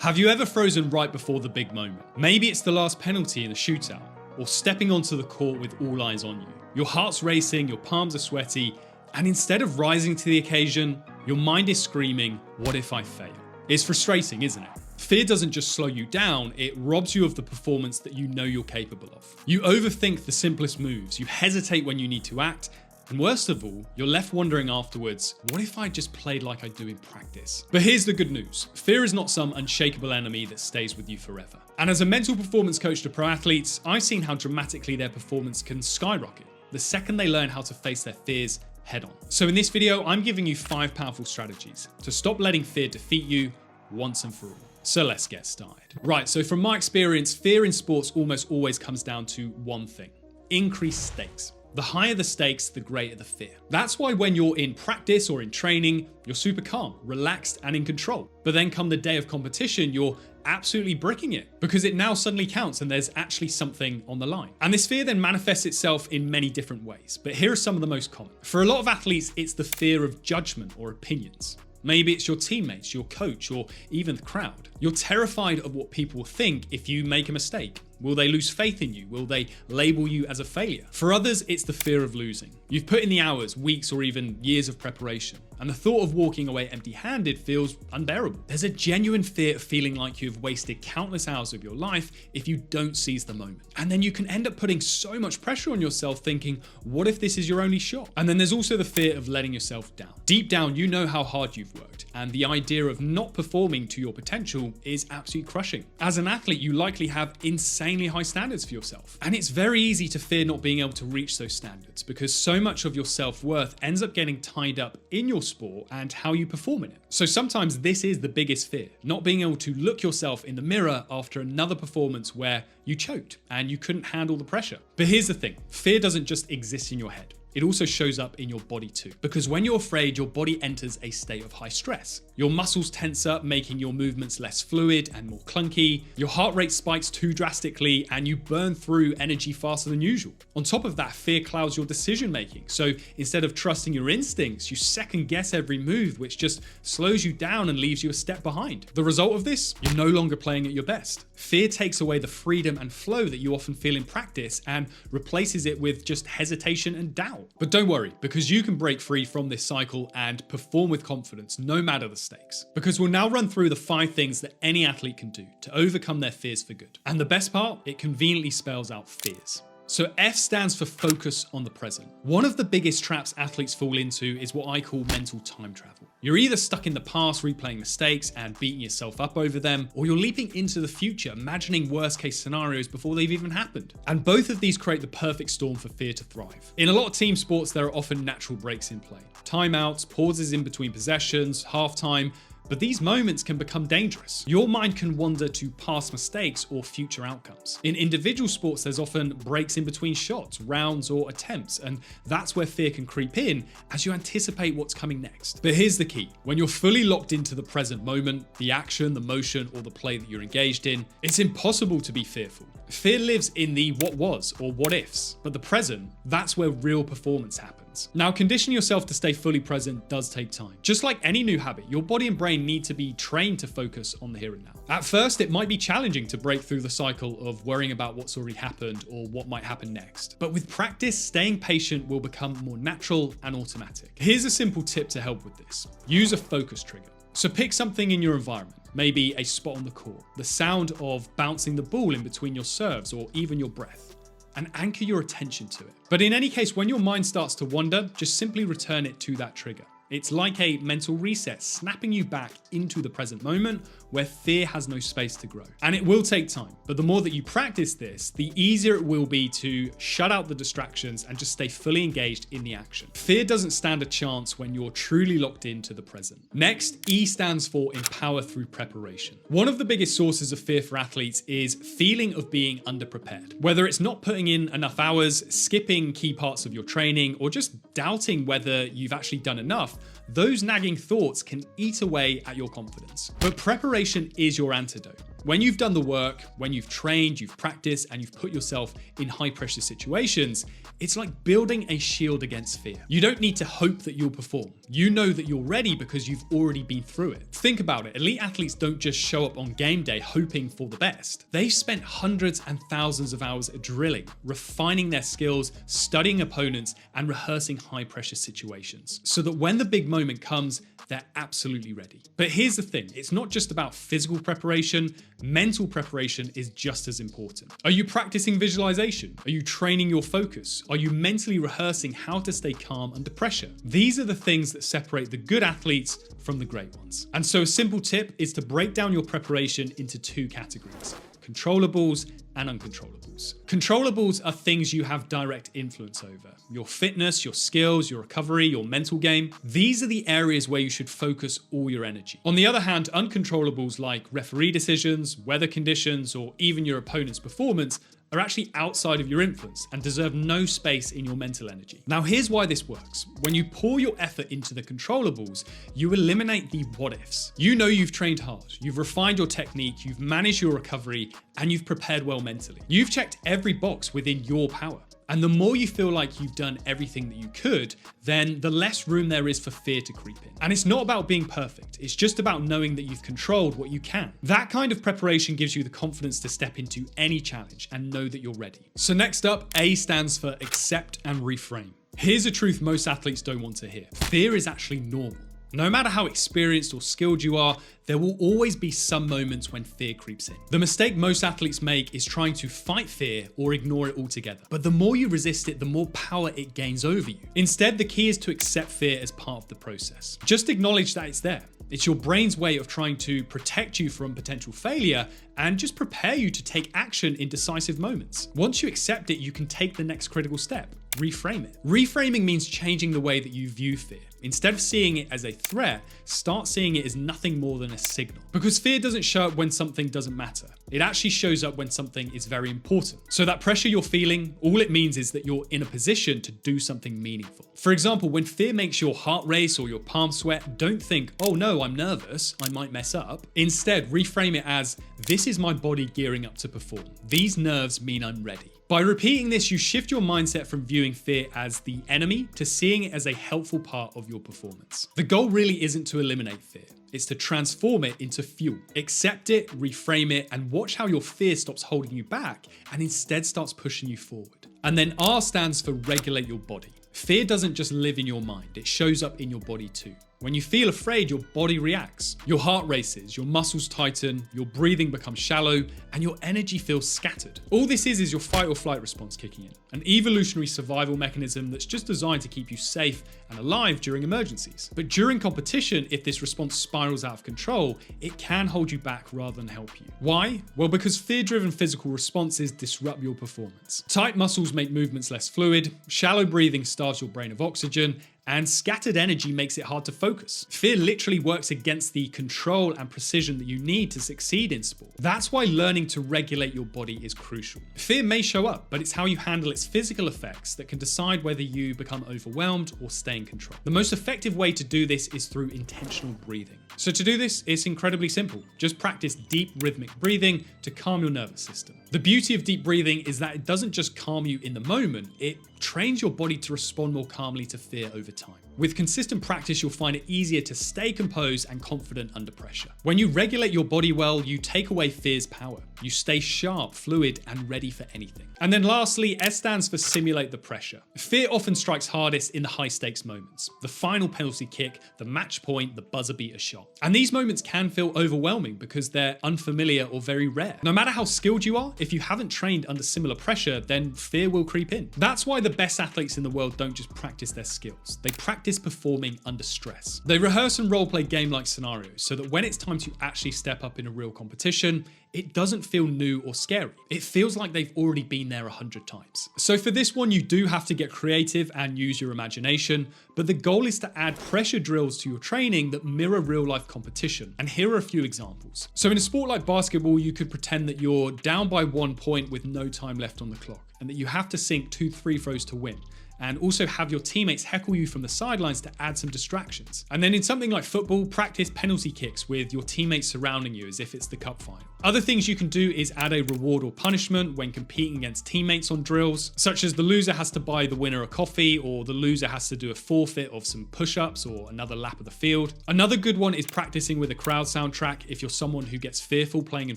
Have you ever frozen right before the big moment? Maybe it's the last penalty in a shootout, or stepping onto the court with all eyes on you. Your heart's racing, your palms are sweaty, and instead of rising to the occasion, your mind is screaming, what if I fail? It's frustrating, isn't it? Fear doesn't just slow you down, it robs you of the performance that you know you're capable of. You overthink the simplest moves, you hesitate when you need to act, and worst of all, you're left wondering afterwards, what if I just played like I do in practice? But here's the good news. Fear is not some unshakable enemy that stays with you forever. And as a mental performance coach to pro athletes, I've seen how dramatically their performance can skyrocket the second they learn how to face their fears head on. So in this video, I'm giving you 5 powerful strategies to stop letting fear defeat you once and for all. So let's get started. Right, so from my experience, fear in sports almost always comes down to one thing: increased stakes. The higher the stakes, the greater the fear. That's why when you're in practice or in training, you're super calm, relaxed, and in control. But then come the day of competition, you're absolutely bricking it because it now suddenly counts and there's actually something on the line. And this fear then manifests itself in many different ways, but here are some of the most common. For a lot of athletes, it's the fear of judgment or opinions. Maybe it's your teammates, your coach, or even the crowd. You're terrified of what people will think if you make a mistake. Will they lose faith in you? Will they label you as a failure? For others, it's the fear of losing. You've put in the hours, weeks, or even years of preparation, and the thought of walking away empty-handed feels unbearable. There's a genuine fear of feeling like you've wasted countless hours of your life if you don't seize the moment. And then you can end up putting so much pressure on yourself thinking, what if this is your only shot? And then there's also the fear of letting yourself down. Deep down, you know how hard you've worked, and the idea of not performing to your potential is absolutely crushing. As an athlete, you likely have insanely high standards for yourself. And it's very easy to fear not being able to reach those standards because so much of your self-worth ends up getting tied up in your sport and how you perform in it. So sometimes this is the biggest fear, not being able to look yourself in the mirror after another performance where you choked and you couldn't handle the pressure. But here's the thing, fear doesn't just exist in your head. It also shows up in your body too. Because when you're afraid, your body enters a state of high stress. Your muscles tense up, making your movements less fluid and more clunky. Your heart rate spikes too drastically and you burn through energy faster than usual. On top of that, fear clouds your decision making. So instead of trusting your instincts, you second guess every move, which just slows you down and leaves you a step behind. The result of this? You're no longer playing at your best. Fear takes away the freedom and flow that you often feel in practice and replaces it with just hesitation and doubt. But don't worry, because you can break free from this cycle and perform with confidence no matter the stakes. Because we'll now run through the 5 things that any athlete can do to overcome their fears for good. And the best part, it conveniently spells out fears. So F stands for focus on the present. One of the biggest traps athletes fall into is what I call mental time travel. You're either stuck in the past replaying mistakes and beating yourself up over them, or you're leaping into the future imagining worst case scenarios before they've even happened. And both of these create the perfect storm for fear to thrive. In a lot of team sports, there are often natural breaks in play. Timeouts, pauses in between possessions, halftime, but these moments can become dangerous. Your mind can wander to past mistakes or future outcomes. In individual sports, there's often breaks in between shots, rounds, or attempts, and that's where fear can creep in as you anticipate what's coming next. But here's the key. When you're fully locked into the present moment, the action, the motion, or the play that you're engaged in, it's impossible to be fearful. Fear lives in the what was or what ifs, but the present, that's where real performance happens. Now, conditioning yourself to stay fully present does take time. Just like any new habit, your body and brain need to be trained to focus on the here and now. At first, it might be challenging to break through the cycle of worrying about what's already happened or what might happen next. But with practice, staying patient will become more natural and automatic. Here's a simple tip to help with this. Use a focus trigger. So pick something in your environment. Maybe a spot on the court, the sound of bouncing the ball in between your serves, or even your breath, and anchor your attention to it. But in any case, when your mind starts to wander, just simply return it to that trigger. It's like a mental reset, snapping you back into the present moment where fear has no space to grow. And it will take time, but the more that you practice this, the easier it will be to shut out the distractions and just stay fully engaged in the action. Fear doesn't stand a chance when you're truly locked into the present. Next, E stands for empower through preparation. One of the biggest sources of fear for athletes is feeling of being underprepared. Whether it's not putting in enough hours, skipping key parts of your training, or just doubting whether you've actually done enough, those nagging thoughts can eat away at your confidence. But preparation is your antidote. When you've done the work, when you've trained, you've practiced, and you've put yourself in high pressure situations, it's like building a shield against fear. You don't need to hope that you'll perform. You know that you're ready because you've already been through it. Think about it. Elite athletes don't just show up on game day hoping for the best. They've spent hundreds and thousands of hours drilling, refining their skills, studying opponents, and rehearsing high pressure situations so that when the big moment comes, they're absolutely ready. But here's the thing, it's not just about physical preparation, mental preparation is just as important. Are you practicing visualization? Are you training your focus? Are you mentally rehearsing how to stay calm under pressure? These are the things that separate the good athletes from the great ones. And so a simple tip is to break down your preparation into two categories: controllables and uncontrollables. Controllables are things you have direct influence over. Your fitness, your skills, your recovery, your mental game. These are the areas where you should focus all your energy. On the other hand, uncontrollables like referee decisions, weather conditions, or even your opponent's performance are actually outside of your influence and deserve no space in your mental energy. Now here's why this works. When you pour your effort into the controllables, you eliminate the what ifs. You know you've trained hard, you've refined your technique, you've managed your recovery, and you've prepared well mentally. You've checked every box within your power. And the more you feel like you've done everything that you could, then the less room there is for fear to creep in. And it's not about being perfect. It's just about knowing that you've controlled what you can. That kind of preparation gives you the confidence to step into any challenge and know that you're ready. So next up, A stands for accept and reframe. Here's a truth most athletes don't want to hear. Fear is actually normal. No matter how experienced or skilled you are, there will always be some moments when fear creeps in. The mistake most athletes make is trying to fight fear or ignore it altogether. But the more you resist it, the more power it gains over you. Instead, the key is to accept fear as part of the process. Just acknowledge that it's there. It's your brain's way of trying to protect you from potential failure and just prepare you to take action in decisive moments. Once you accept it, you can take the next critical step. Reframe it. Reframing means changing the way that you view fear. Instead of seeing it as a threat, start seeing it as nothing more than a signal. Because fear doesn't show up when something doesn't matter. It actually shows up when something is very important. So that pressure you're feeling, all it means is that you're in a position to do something meaningful. For example, when fear makes your heart race or your palms sweat, don't think, oh no, I'm nervous, I might mess up. Instead, reframe it as, this is my body gearing up to perform. These nerves mean I'm ready. By repeating this, you shift your mindset from viewing fear as the enemy to seeing it as a helpful part of your performance. The goal really isn't to eliminate fear. It's to transform it into fuel. Accept it, reframe it, and watch how your fear stops holding you back and instead starts pushing you forward. And then R stands for regulate your body. Fear doesn't just live in your mind, it shows up in your body too. When you feel afraid, your body reacts. Your heart races, your muscles tighten, your breathing becomes shallow, and your energy feels scattered. All this is your fight or flight response kicking in, an evolutionary survival mechanism that's just designed to keep you safe and alive during emergencies. But during competition, if this response spirals out of control, it can hold you back rather than help you. Why? Well, because fear-driven physical responses disrupt your performance. Tight muscles make movements less fluid, shallow breathing starves your brain of oxygen, and scattered energy makes it hard to focus. Fear literally works against the control and precision that you need to succeed in sport. That's why learning to regulate your body is crucial. Fear may show up, but it's how you handle its physical effects that can decide whether you become overwhelmed or stay in control. The most effective way to do this is through intentional breathing. So to do this, it's incredibly simple. Just practice deep rhythmic breathing to calm your nervous system. The beauty of deep breathing is that it doesn't just calm you in the moment, it trains your body to respond more calmly to fear over time. With consistent practice, you'll find it easier to stay composed and confident under pressure. When you regulate your body well, you take away fear's power. You stay sharp, fluid, and ready for anything. And then lastly, S stands for simulate the pressure. Fear often strikes hardest in the high stakes moments. The final penalty kick, the match point, the buzzer beater shot. And these moments can feel overwhelming because they're unfamiliar or very rare. No matter how skilled you are, if you haven't trained under similar pressure, then fear will creep in. That's why the best athletes in the world don't just practice their skills. They practice performing under stress. They rehearse and role-play game-like scenarios so that when it's time to actually step up in a real competition, it doesn't feel new or scary. It feels like they've already been there 100 times. So for this one, you do have to get creative and use your imagination, but the goal is to add pressure drills to your training that mirror real-life competition. And here are a few examples. So in a sport like basketball, you could pretend that you're down by 1 point with no time left on the clock, and that you have to sink 2 free throws to win. and also have your teammates heckle you from the sidelines to add some distractions. And then in something like football, practice penalty kicks with your teammates surrounding you as if it's the cup final. Other things you can do is add a reward or punishment when competing against teammates on drills, such as the loser has to buy the winner a coffee, or the loser has to do a forfeit of some push-ups or another lap of the field. Another good one is practicing with a crowd soundtrack if you're someone who gets fearful playing in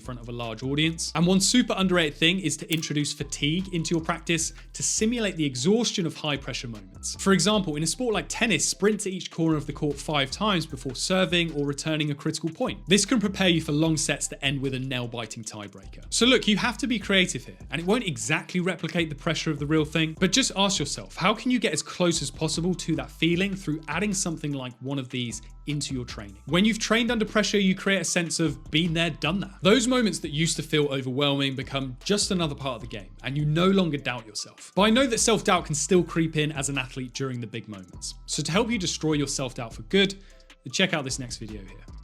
front of a large audience. And one super underrated thing is to introduce fatigue into your practice to simulate the exhaustion of high pressure moments. For example, in a sport like tennis, sprint to each corner of the court 5 times before serving or returning a critical point. This can prepare you for long sets that end with a nail-biting tiebreaker. So look, you have to be creative here, and it won't exactly replicate the pressure of the real thing, but just ask yourself, how can you get as close as possible to that feeling through adding something like one of these into your training? When you've trained under pressure, you create a sense of been there, done that. Those moments that used to feel overwhelming become just another part of the game, and you no longer doubt yourself. But I know that self-doubt can still creep in as an athlete during the big moments. So to help you destroy your self-doubt for good, check out this next video here.